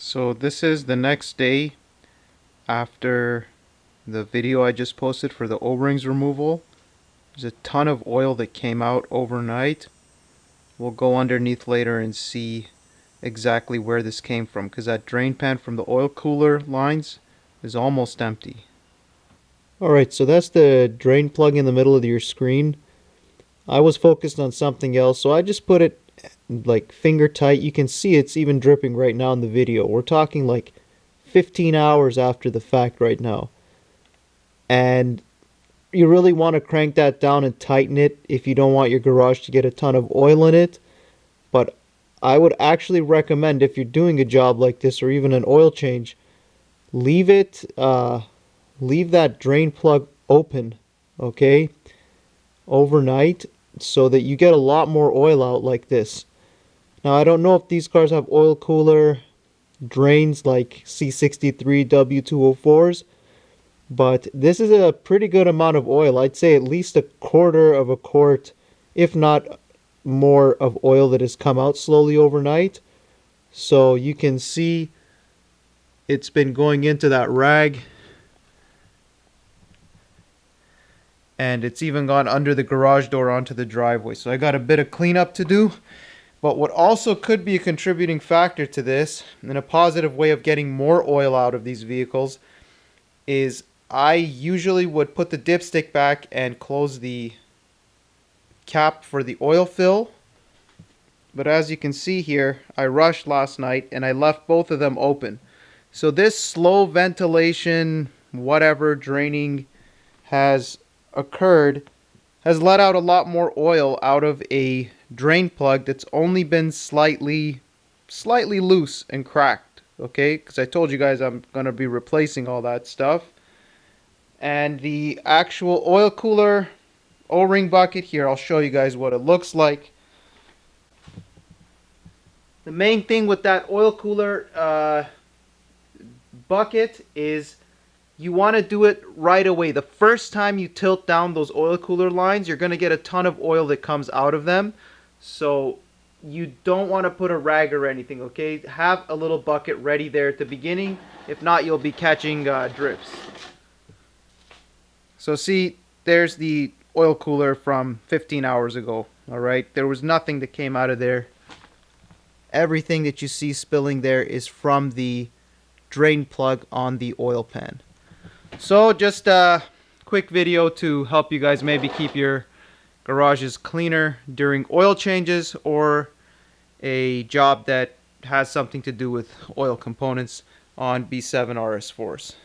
So this is the next day after the video I just posted for the O-rings removal. There's a ton of oil that came out overnight. We'll go underneath later and see exactly where this came from, because that drain pan from the oil cooler lines is almost empty. Alright, so that's the drain plug in the middle of your screen. I was focused on something else, so I just put it like finger tight. You can see it's even dripping right now in the video. We're talking like 15 hours after the fact right now. And you really want to crank that down and tighten it if you don't want your garage to get a ton of oil in it. But I would actually recommend, if you're doing a job like this or even an oil change, leave that drain plug open, okay, overnight, so that you get a lot more oil out like this. Now, I don't know if these cars have oil cooler drains like C63 W204s, but this is a pretty good amount of oil. I'd say at least a quarter of a quart, if not more, of oil that has come out slowly overnight. So you can see it's been going into that rag, and it's even gone under the garage door onto the driveway. So I got a bit of cleanup to do. But what also could be a contributing factor to this, and a positive way of getting more oil out of these vehicles, is I usually would put the dipstick back and close the cap for the oil fill. But as you can see here, I rushed last night and I left both of them open. So this slow ventilation, whatever, draining has occurred, has let out a lot more oil out of a drain plug that's only been slightly loose and cracked, okay? Because I told you guys I'm going to be replacing all that stuff. And the actual oil cooler O-ring bucket here, I'll show you guys what it looks like. The main thing with that oil cooler bucket is you want to do it right away. The first time you tilt down those oil cooler lines, you're going to get a ton of oil that comes out of them. So you don't want to put a rag or anything, okay? Have a little bucket ready there at the beginning. If not, you'll be catching drips. So see, there's the oil cooler from 15 hours ago, all right? There was nothing that came out of there. Everything that you see spilling there is from the drain plug on the oil pan. So just a quick video to help you guys maybe keep your garages cleaner during oil changes or a job that has something to do with oil components on B7 RS4s.